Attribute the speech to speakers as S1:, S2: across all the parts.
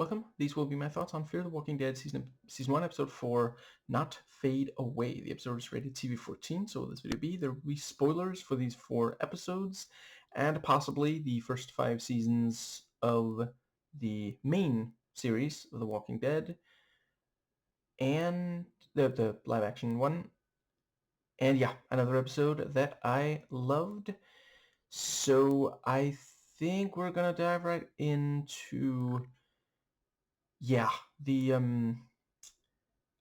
S1: Welcome. These will be my thoughts on Fear the Walking Dead season 1, episode 4, Not Fade Away. The episode is rated TV-14, so this video there will be spoilers for these 4 episodes, and possibly the first 5 seasons of the main series of The Walking Dead, and the live-action one. And yeah, another episode that I loved. So I think we're gonna dive right into... Yeah,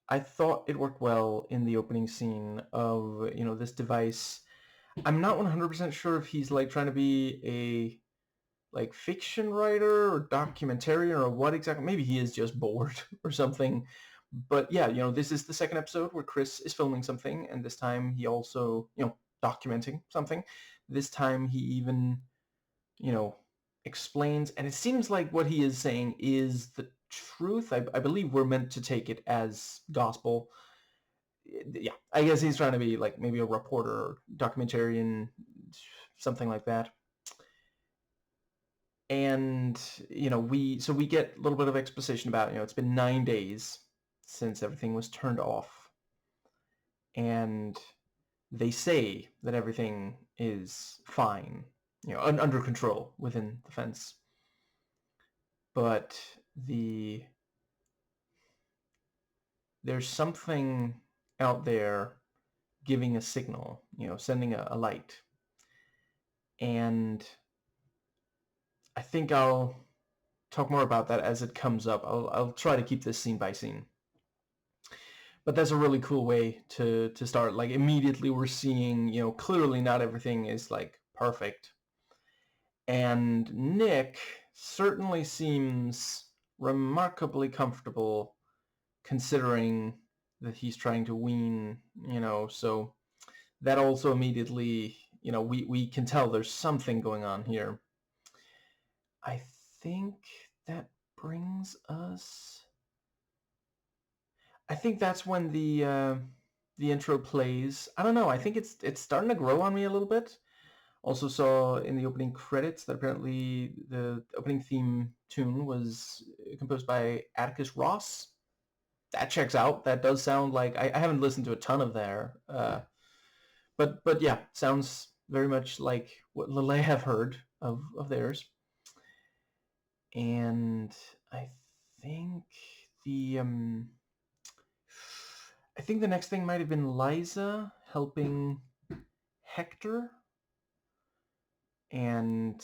S1: I thought it worked well in the opening scene of, this device. I'm not 100% sure if he's like trying to be a fiction writer or documentarian or what exactly. Maybe he is just bored or something. But yeah, this is the second episode where Chris is filming something, and this time he also, documenting something. This time he even, you know, explains, and it seems like what he is saying is the truth. I believe we're meant to take it as gospel. Yeah, I guess he's trying to be like maybe a reporter or documentarian, something like that. And we get a little bit of exposition about it's been 9 days since everything was turned off, and they say that everything is fine, under control within the fence. But there's something out there giving a signal, sending a light. And I think I'll talk more about that as it comes up. I'll try to keep this scene by scene. But that's a really cool way to start. Like, immediately we're seeing, clearly not everything is like perfect. And Nick certainly seems remarkably comfortable, considering that he's trying to wean, so that also immediately, we can tell there's something going on here. I think that brings us... I think that's when the intro plays. I don't know, I think it's starting to grow on me a little bit. Also saw in the opening credits that apparently the opening theme tune was composed by Atticus Ross. That checks out. That does sound like... I haven't listened to a ton of their... But yeah, sounds very much like what Lele have heard of theirs. And I think the next thing might have been Liza helping Hector, and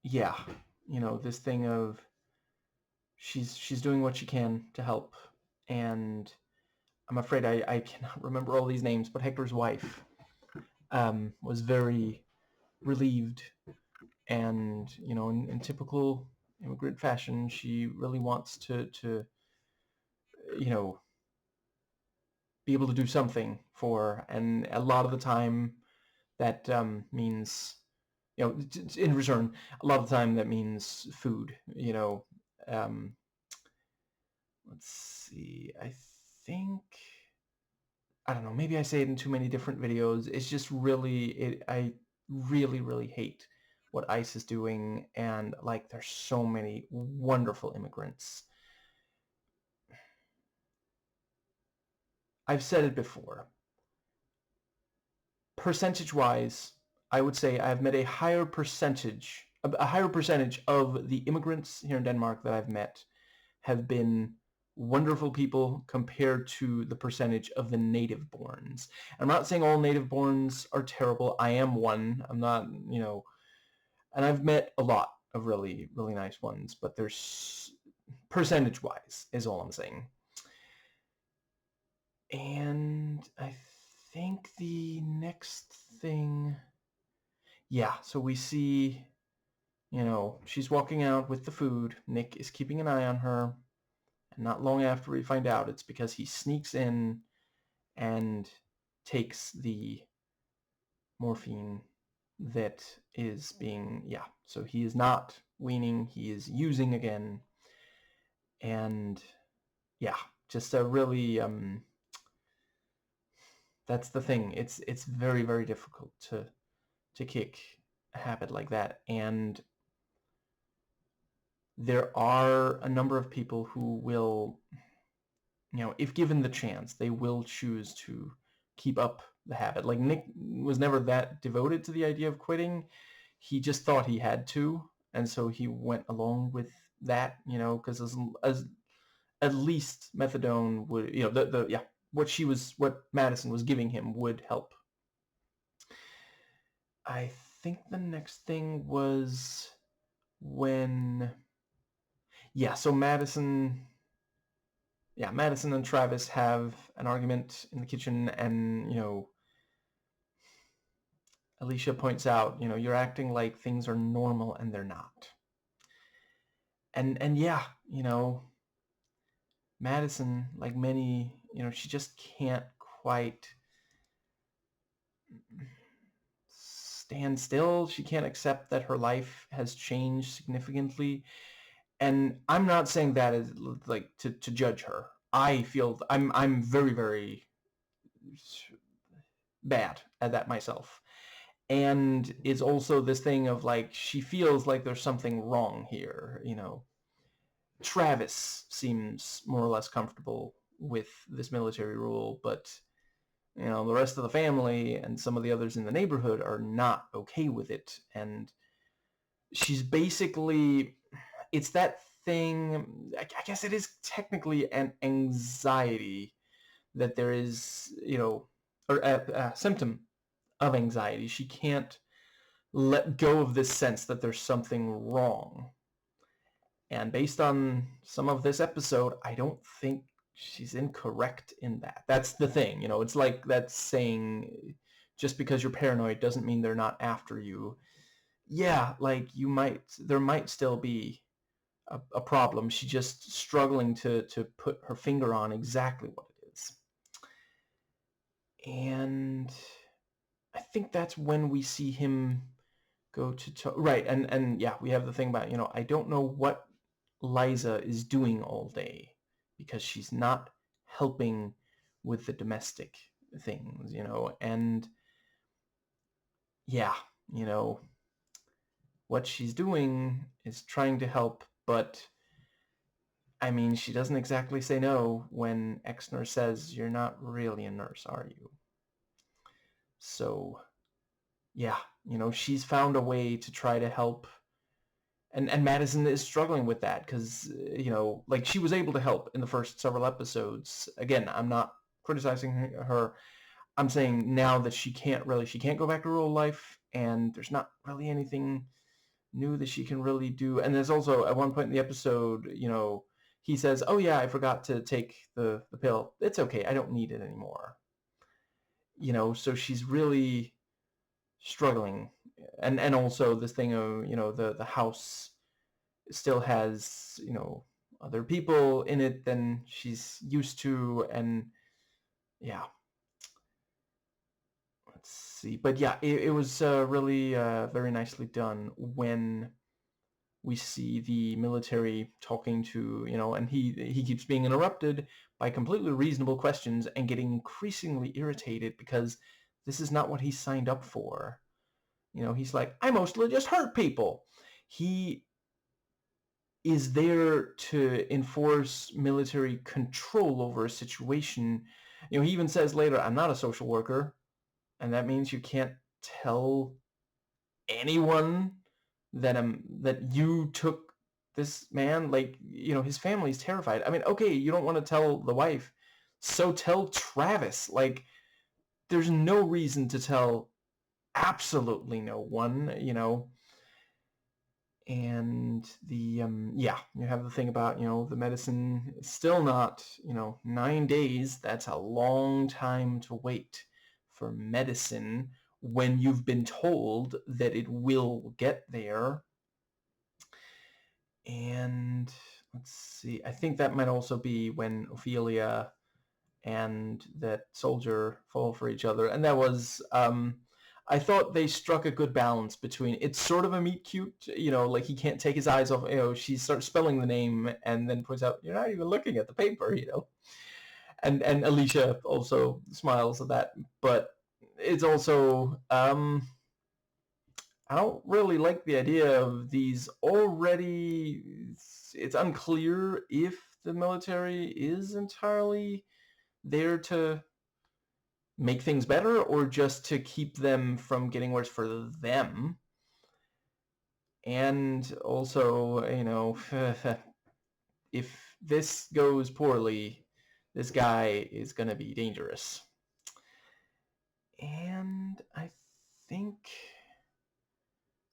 S1: yeah, this thing of she's doing what she can to help. And I'm afraid I cannot remember all these names, but Hector's wife was very relieved, and in typical immigrant fashion, she really wants to be able to do something for her. And a lot of the time that means, in return, a lot of the time that means food. um, let's see, I don't know, maybe I say it in too many different videos. It's just really, I really, really hate what ICE is doing, and like there's so many wonderful immigrants. I've said it before. Percentage-wise, I would say I've met a higher percentage of the immigrants here in Denmark that I've met have been wonderful people compared to the percentage of the native-borns. I'm not saying all native-borns are terrible. I am one. I'm not, and I've met a lot of really, really nice ones, but there's... percentage-wise is all I'm saying. And I think the next thing... Yeah, so we see, she's walking out with the food. Nick is keeping an eye on her. And not long after, we find out it's because he sneaks in and takes the morphine that is being... Yeah, so he is not weaning. He is using again. And yeah, just a really... that's the thing. It's very, very difficult to kick a habit like that. And there are a number of people who will, if given the chance, they will choose to keep up the habit. Like Nick was never that devoted to the idea of quitting. He just thought he had to, and so he went along with that, because as at least methadone would, what Madison was giving him would help. I think the next thing was when, so Madison and Travis have an argument in the kitchen, and Alicia points out, you're acting like things are normal and they're not. And Madison, like many, she just can't quite stand still. She can't accept that her life has changed significantly. And I'm not saying that as like to judge her. I feel I'm very, very bad at that myself. And it's also this thing of like, she feels like there's something wrong here, Travis seems more or less comfortable with this military rule, but the rest of the family and some of the others in the neighborhood are not okay with it. And she's basically, it's that thing, I guess it is technically an anxiety that there is, or a symptom of anxiety. She can't let go of this sense that there's something wrong. And based on some of this episode, I don't think she's incorrect in that. That's the thing, it's like that saying, just because you're paranoid doesn't mean they're not after you. Yeah, like there might still be a problem. She's just struggling to put her finger on exactly what it is. And I think that's when we see him go to right. And yeah, we have the thing about, I don't know what Liza is doing all day, because she's not helping with the domestic things, and yeah, what she's doing is trying to help, but I mean, she doesn't exactly say no when ex-nurse says, you're not really a nurse, are you? So yeah, she's found a way to try to help. And Madison is struggling with that because, like, she was able to help in the first several episodes. Again, I'm not criticizing her. I'm saying now that she can't go back to rural life, and there's not really anything new that she can really do. And there's also, at one point in the episode, he says, oh yeah, I forgot to take the pill. It's okay, I don't need it anymore. So she's really struggling. And also this thing of, the house still has, other people in it than she's used to. And yeah, let's see. But yeah, it was really very nicely done when we see the military talking to, and he keeps being interrupted by completely reasonable questions and getting increasingly irritated because this is not what he signed up for. He's like, I mostly just hurt people. He is there to enforce military control over a situation. He even says later, I'm not a social worker, and that means you can't tell anyone that you took this man. Like, his family's terrified. I mean, okay, you don't want to tell the wife, so tell Travis. Like, there's no reason to tell absolutely no one, And the you have the thing about, the medicine is still not, 9 days. That's a long time to wait for medicine when you've been told that it will get there. And let's see, I think that might also be when Ophelia and that soldier fall for each other. And that was, I thought they struck a good balance between, it's sort of a meet cute, like he can't take his eyes off, she starts spelling the name and then points out, you're not even looking at the paper, And Alicia also smiles at that. But it's also, I don't really like the idea of these already. It's unclear if the military is entirely there to make things better or just to keep them from getting worse for them. And also, if this goes poorly, this guy is going to be dangerous. And I think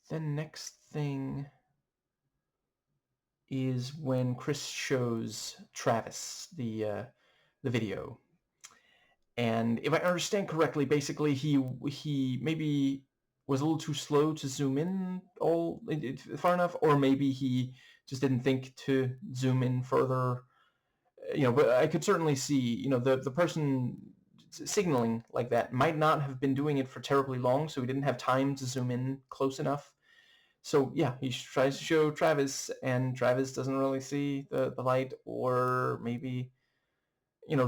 S1: the next thing is when Chris shows Travis the video. And if I understand correctly, basically he maybe was a little too slow to zoom in far enough, or maybe he just didn't think to zoom in further. But I could certainly see, the person signaling like that might not have been doing it for terribly long, so he didn't have time to zoom in close enough. So yeah, he tries to show Travis, and Travis doesn't really see the light, or maybe,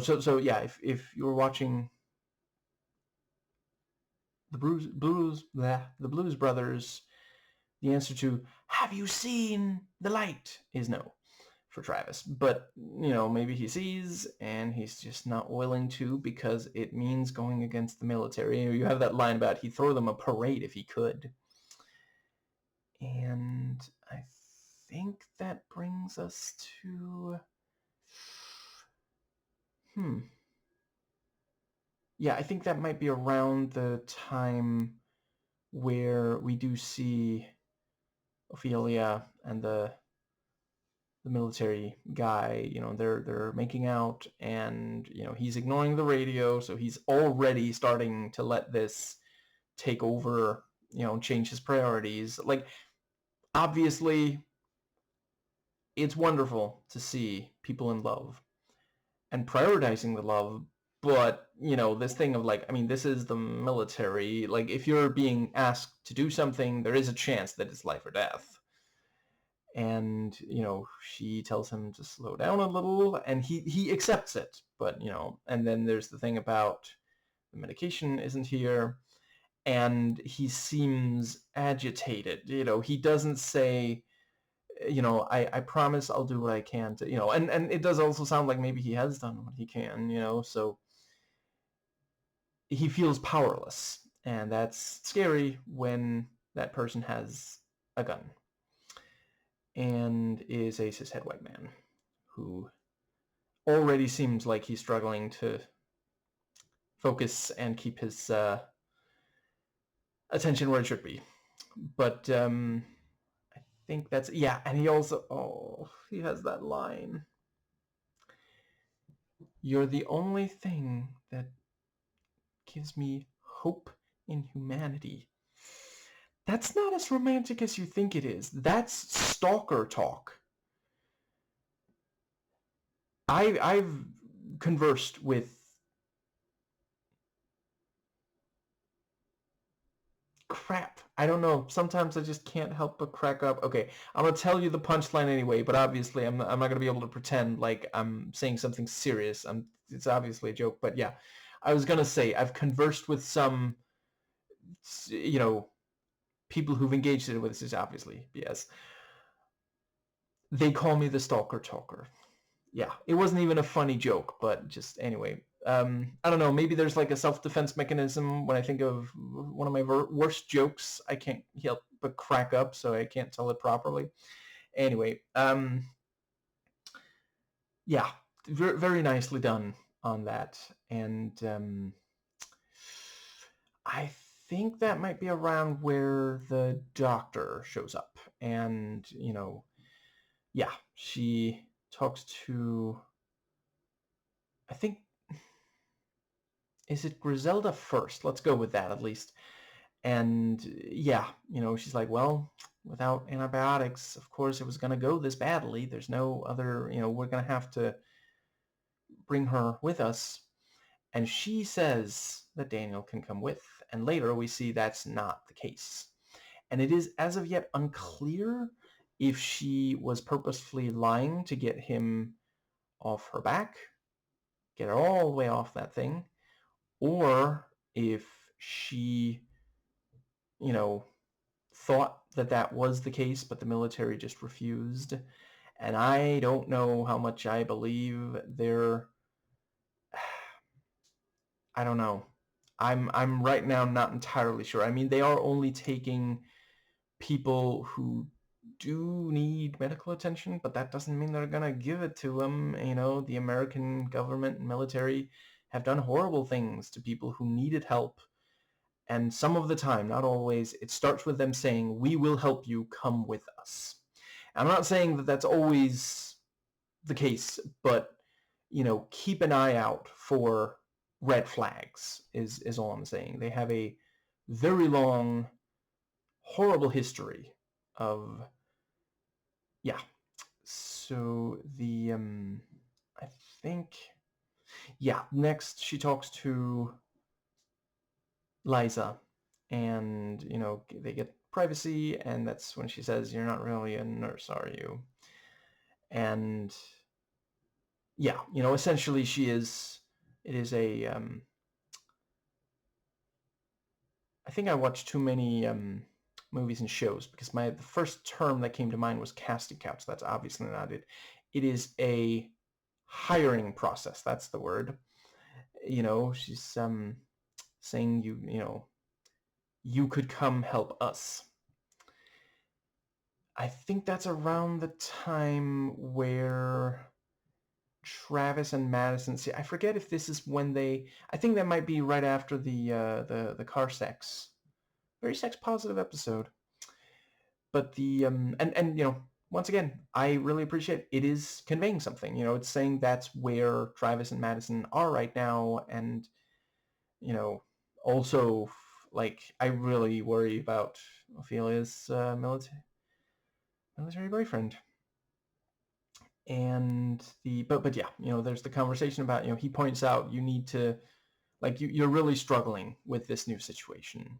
S1: so yeah, if you were watching the Blues Brothers, the answer to "Have you seen the light?" is no for Travis. But maybe he sees, and he's just not willing to because it means going against the military. You have that line about he'd throw them a parade if he could. And I think that brings us to yeah, I think that might be around the time where we do see Ophelia and the military guy, they're making out, and he's ignoring the radio, so he's already starting to let this take over, change his priorities. Like, obviously, it's wonderful to see people in love and prioritizing the love, but this thing of like, I mean, this is the military. Like, if you're being asked to do something, there is a chance that it's life or death. And she tells him to slow down a little, and he accepts it. But and then there's the thing about the medication isn't here, and he seems agitated. He doesn't say, I promise I'll do what I can to, and it does also sound like maybe he has done what he can, so he feels powerless, and that's scary when that person has a gun and is a cishet white man who already seems like he's struggling to focus and keep his attention where it should be. But I think that's, yeah, and he also, he has that line. You're the only thing that gives me hope in humanity. That's not as romantic as you think it is. That's stalker talk. I've conversed with crap. I don't know. Sometimes I just can't help but crack up. Okay, I'm gonna tell you the punchline anyway, but obviously I'm not gonna be able to pretend like I'm saying something serious. It's obviously a joke, but yeah. I was gonna say I've conversed with some, people who've engaged in it with this is obviously BS. They call me the stalker talker. Yeah, it wasn't even a funny joke, but just anyway. I don't know, maybe there's like a self-defense mechanism. When I think of one of my worst jokes, I can't help but crack up, so I can't tell it properly. Anyway, yeah, very nicely done on that. And I think that might be around where the doctor shows up. And, yeah, she talks to, I think, is it Griselda first? Let's go with that at least. And yeah, she's like, well, without antibiotics, of course it was going to go this badly. There's no other, we're going to have to bring her with us. And she says that Daniel can come with. And later we see that's not the case. And it is as of yet unclear if she was purposefully lying to get him off her back, get her all the way off that thing, or if she, thought that that was the case, but the military just refused. And I don't know how much I believe their... I don't know. I'm right now not entirely sure. I mean, they are only taking people who do need medical attention, but that doesn't mean they're gonna give it to them. You know, the American government and military have done horrible things to people who needed help. And some of the time, not always, it starts with them saying, "We will help you, come with us." I'm not saying that that's always the case, but, you know, keep an eye out for red flags is all I'm saying. They have a very long, horrible history of, yeah. So the, I think, yeah, next she talks to Liza, and, you know, they get privacy, and that's when she says, "You're not really a nurse, are you?" And yeah, you know, essentially it is a, I think I watched too many movies and shows, because the first term that came to mind was casting couch. That's obviously not it. It is a hiring process. That's the word. You know, she's saying, you know, you could come help us. I think that's around the time where Travis and Madison. See, I forget if this is when they. I think that might be right after the car sex. Very sex positive episode. But the and you know, once again, I really appreciate it is conveying something. You know, it's saying that's where Travis and Madison are right now, and, you know, also, like, I really worry about Ophelia's military boyfriend. And but yeah, you know, there's the conversation about, you know, he points out you need to, like, you're really struggling with this new situation.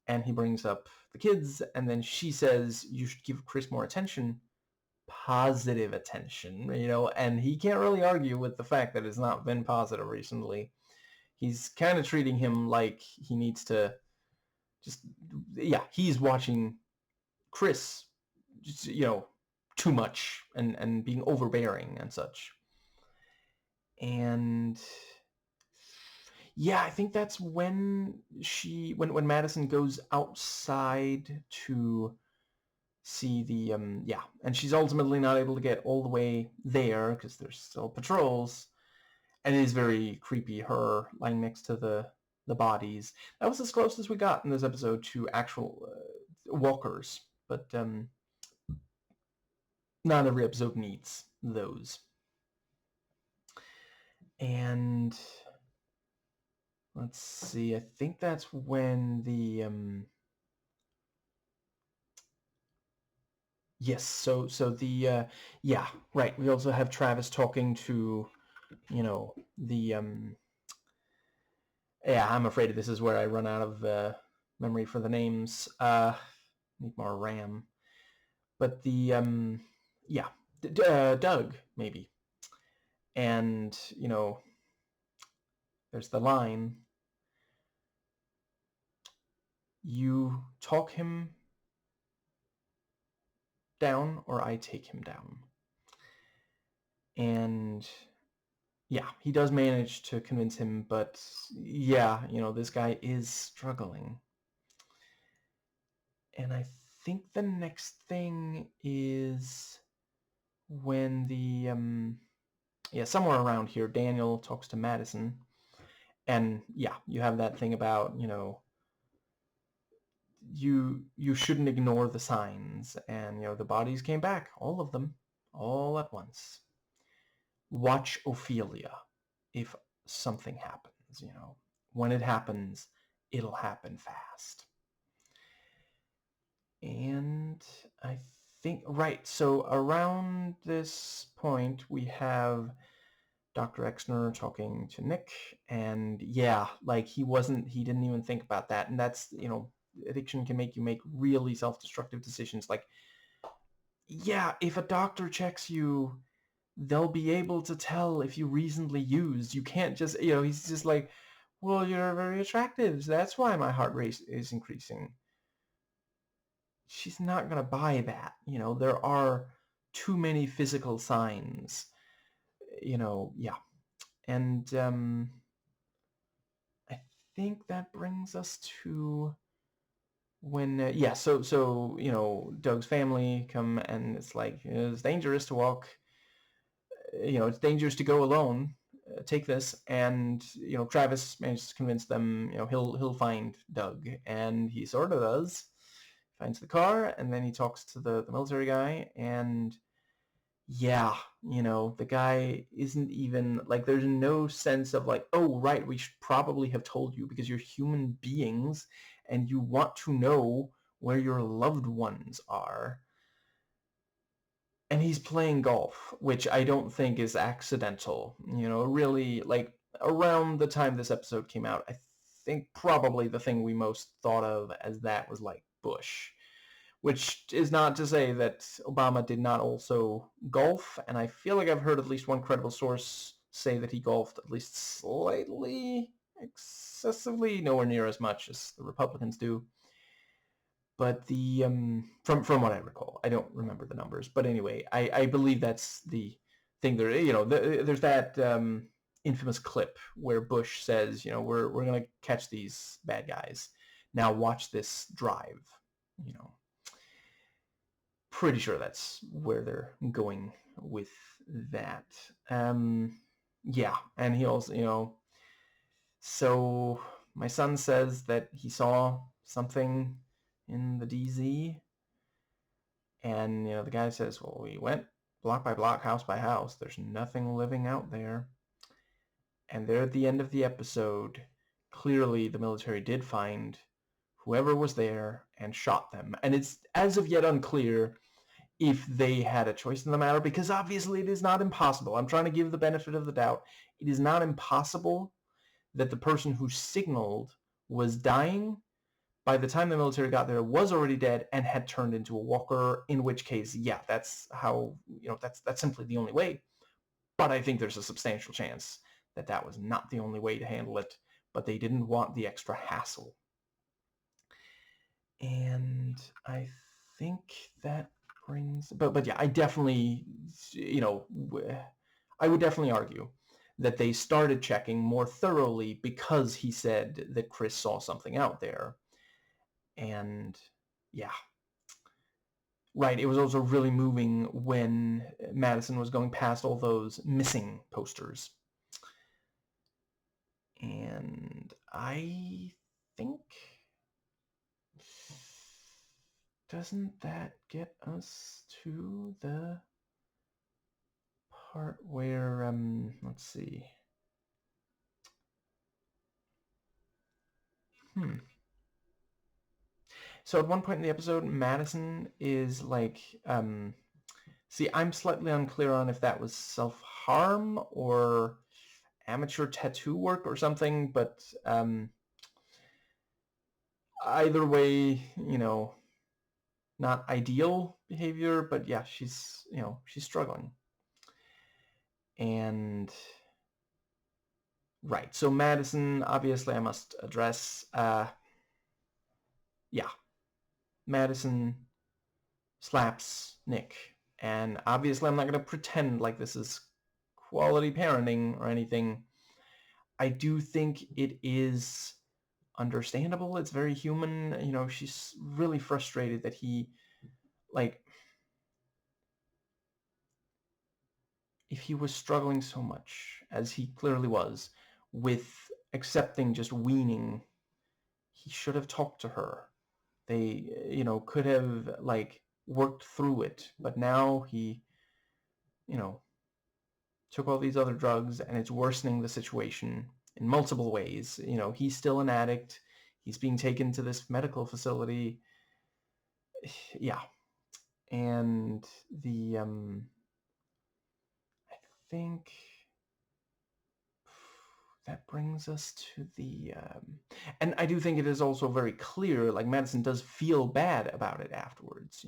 S1: And he brings up the kids, and then she says you should give Chris more attention, positive attention, you know, and he can't really argue with the fact that it's not been positive recently. He's kind of treating him like he needs to just, yeah, he's watching Chris, just, you know, too much, and being overbearing and such. And yeah, I think that's when when Madison goes outside to see the, yeah, and she's ultimately not able to get all the way there because there's still patrols, and it is very creepy, her lying next to the bodies. That was as close as we got in this episode to actual walkers, but not every episode needs those. And let's see, I think that's when the yes, so the yeah, right, we also have Travis talking to, you know, the yeah, I'm afraid this is where I run out of memory for the names. Need more RAM. But the yeah, Doug maybe. And, you know, there's the line, you talk him down or I take him down. And yeah, he does manage to convince him, but yeah, you know, this guy is struggling. And I think the next thing is when the yeah, somewhere around here, Daniel talks to Madison, and yeah, you have that thing about, you know, you shouldn't ignore the signs, and, you know, the bodies came back, all of them, all at once. Watch Ophelia if something happens, you know. When it happens, it'll happen fast. And I think, right, so around this point, we have Dr. Exner talking to Nick, and yeah, like, he didn't even think about that, and that's, you know, addiction can make you make really self-destructive decisions. Like, yeah, if a doctor checks you, they'll be able to tell if you recently used. You can't just, you know, he's just like, well, you're very attractive, so that's why my heart rate is increasing. she's not going to buy that. There are too many physical signs, yeah. And I think that brings us to when, yeah, so, Doug's family come and it's like, it's dangerous to walk, it's dangerous to go alone. Take this, and Travis manages to convince them, he'll find Doug, and he sort of does. Finds the car, and then he talks to the military guy, and yeah, the guy isn't even like, there's no sense of like, oh right, we should probably have told you because you're human beings and you want to know where your loved ones are. And he's playing golf, which I don't think is accidental. Really, like, around the time this episode came out, I think probably the thing we most thought of as that was like Bush, which is not to say that Obama did not also golf, and I feel like I've heard at least one credible source say that he golfed at least slightly excessively, nowhere near as much as the Republicans do. But the from what I recall, I don't remember the numbers, but anyway, I believe that's the thing. There's that infamous clip where Bush says, we're gonna catch these bad guys. Now watch this drive. Pretty sure that's where they're going with that. Yeah, and he also, so my son says that he saw something in the DZ, and the guy says, well, we went block by block, house by house. There's nothing living out there. And there at the end of the episode, clearly the military did find whoever was there and shot them. And it's as of yet unclear if they had a choice in the matter, because obviously it is not impossible. I'm trying to give the benefit of the doubt. It is not impossible that the person who signaled was dying by the time the military got there, was already dead and had turned into a walker, in which case, yeah, that's how, that's simply the only way. But I think there's a substantial chance that that was not the only way to handle it, but they didn't want the extra hassle. And I think that brings, but yeah, I definitely, I would definitely argue that they started checking more thoroughly because he said that Chris saw something out there. And yeah, right. It was also really moving when Madison was going past all those missing posters. And I think, doesn't that get us to the part where, let's see. So at one point in the episode, Madison is like, see, I'm slightly unclear on if that was self-harm or amateur tattoo work or something, but either way, not ideal behavior, but yeah, she's struggling. And right, so Madison, obviously I must address, yeah, Madison slaps Nick, and obviously I'm not going to pretend like this is quality parenting or anything. I do think it is understandable. It's very human. She's really frustrated that he, like, if he was struggling so much, as he clearly was, with accepting just weaning, he should have talked to her. They, could have, like, worked through it. But now he, took all these other drugs, and it's worsening the situation in multiple ways. He's still an addict. He's being taken to this medical facility. Yeah. And the, I think that brings us to the, and I do think it is also very clear, like, Madison does feel bad about it afterwards,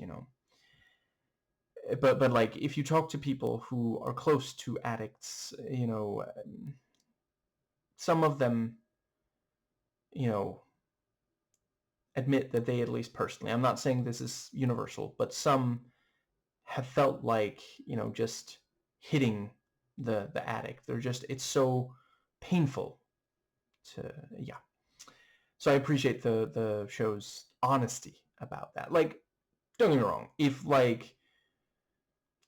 S1: But like, if you talk to people who are close to addicts, some of them, admit that they, at least personally, I'm not saying this is universal, but some have felt like, just hitting the attic. It's so painful to, yeah. So I appreciate the show's honesty about that. Like, don't get me wrong,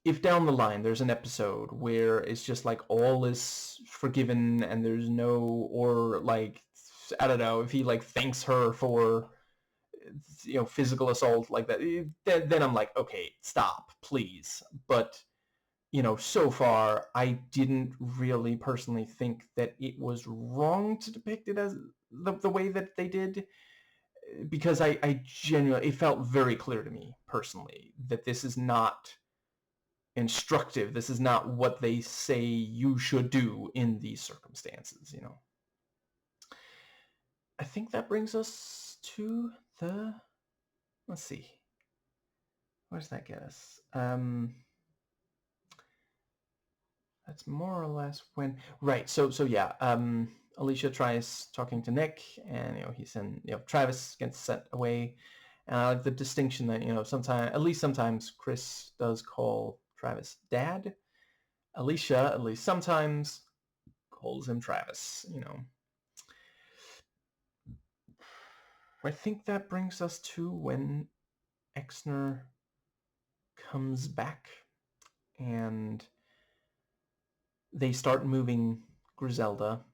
S1: if down the line there's an episode where it's just like all is forgiven and there's no, or like, I don't know, if he like thanks her for physical assault like that, then I'm like, okay, stop, please. But so far I didn't really personally think that it was wrong to depict it as the way that they did, because I genuinely, it felt very clear to me personally that this is not instructive. This is not what they say you should do in these circumstances, I think that brings us to the, let's see, where does that get us? That's more or less when, right, so yeah, Alicia tries talking to Nick, and Travis gets sent away. And I like the distinction that sometimes Chris does call Travis Dad. Alicia, at least sometimes, calls him Travis. I think that brings us to when Exner comes back and they start moving Griselda,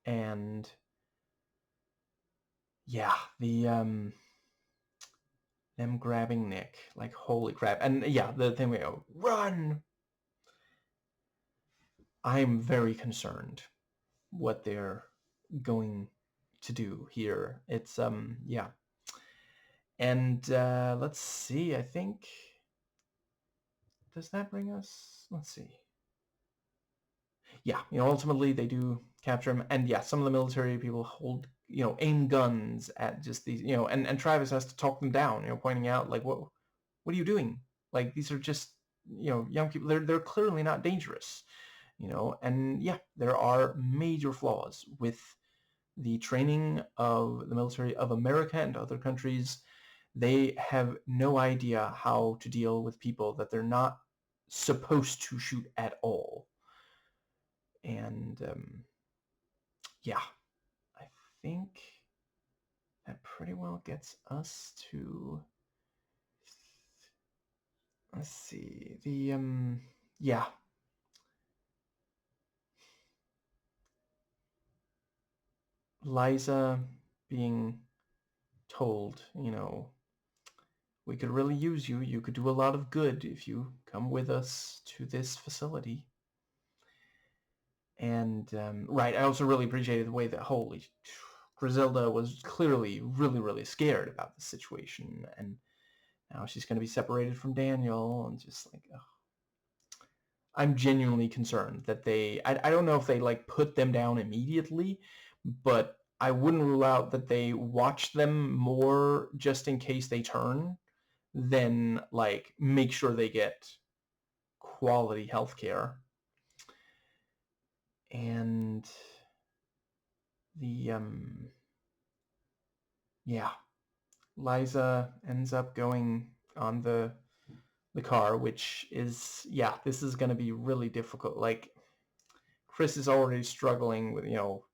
S1: and yeah, them grabbing Nick, like, holy crap. And yeah, the thing we go, run! I'm very concerned what they're going to do here. It's yeah. And let's see, I think, does that bring us, let's see. Yeah, ultimately they do capture him, and yeah, some of the military people aim guns at just these, and Travis has to talk them down, pointing out, like, what are you doing? Like, these are just, young people. They're clearly not dangerous, and yeah, there are major flaws with the training of the military of America and other countries. They have no idea how to deal with people that they're not supposed to shoot at all. And yeah, I think that pretty well gets us to, let's see, the yeah, Liza being told, we could really use you. You could do a lot of good if you come with us to this facility. And right, I also really appreciated the way that, holy, Griselda was clearly really, really scared about the situation, and now she's going to be separated from Daniel, and just like, ugh. I'm genuinely concerned that I don't know if they like put them down immediately, but I wouldn't rule out that they watch them more just in case they turn, than like make sure they get quality healthcare. And the yeah, Liza ends up going on the car, which is, yeah, this is going to be really difficult. Like, Chris is already struggling with,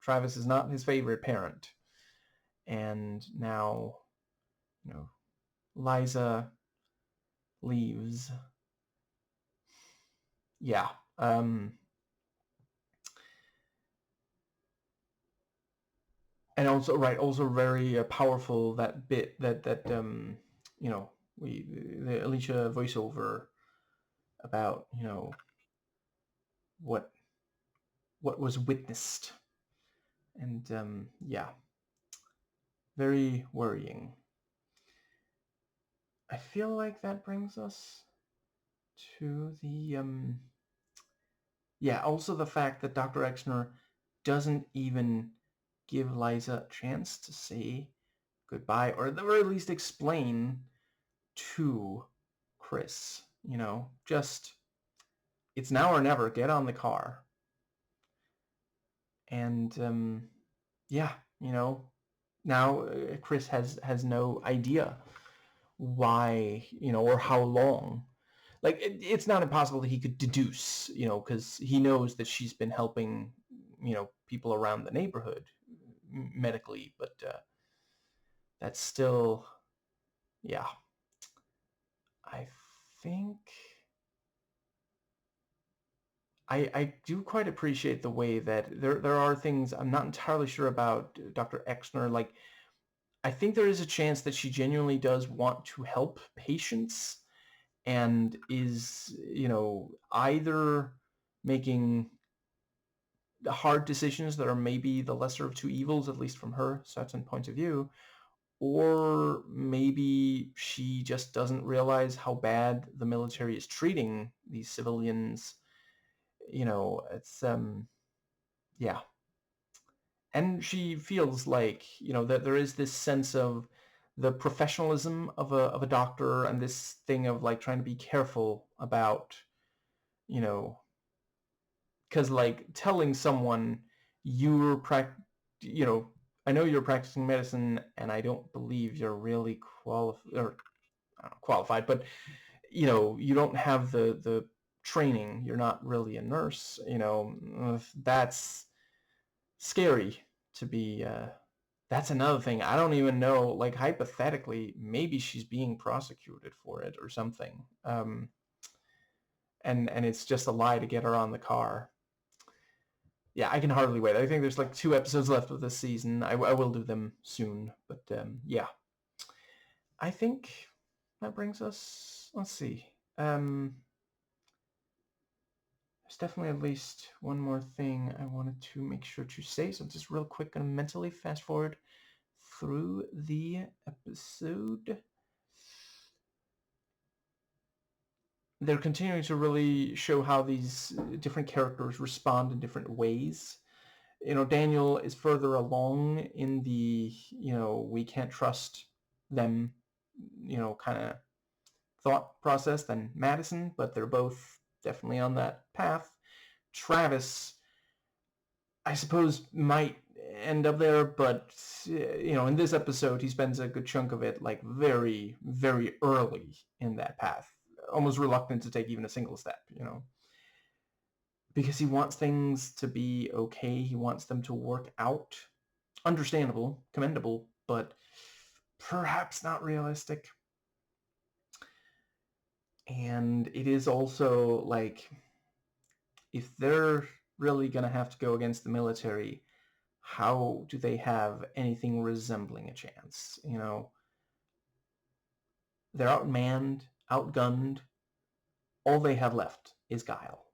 S1: Travis is not his favorite parent, and now, Liza leaves. Yeah. And also very powerful, that bit that the Alicia voiceover about, what was witnessed, and yeah, very worrying. I feel like that brings us to the yeah, also the fact that Dr. Exner doesn't even give Liza a chance to say goodbye, or at the very least explain to Chris, just, it's now or never, get on the car. And yeah, now Chris has no idea why, or how long. Like, it's not impossible that he could deduce, because he knows that she's been helping, people around the neighborhood medically, but that's still, yeah. I think I do quite appreciate the way that there are things I'm not entirely sure about Dr. Exner. Like, I think there is a chance that she genuinely does want to help patients and is, either making hard decisions that are maybe the lesser of two evils, at least from her certain point of view, or maybe she just doesn't realize how bad the military is treating these civilians. It's yeah. And she feels like, that there is this sense of the professionalism of a doctor, and this thing of like trying to be careful about, you know, because like telling someone you're you know, I know you're practicing medicine, and I don't believe you're really qualified, but you don't have the training. You're not really a nurse. That's scary to be. That's another thing. I don't even know. Like, hypothetically, maybe she's being prosecuted for it or something. And it's just a lie to get her on the car. Yeah, I can hardly wait. I think there's like 2 episodes left of this season. I will do them soon, but yeah. I think that brings us. Let's see. There's definitely at least one more thing I wanted to make sure to say. So just real quick, gonna mentally fast forward through the episode. They're continuing to really show how these different characters respond in different ways. Daniel is further along in the, we can't trust them, kind of thought process than Madison, but they're both definitely on that path. Travis, I suppose, might end up there, but in this episode, he spends a good chunk of it like very, very early in that path, almost reluctant to take even a single step, because he wants things to be okay. He wants them to work out. Understandable, commendable, but perhaps not realistic. And it is also like, if they're really going to have to go against the military, how do they have anything resembling a chance? They're outmanned, outgunned. All they have left is guile.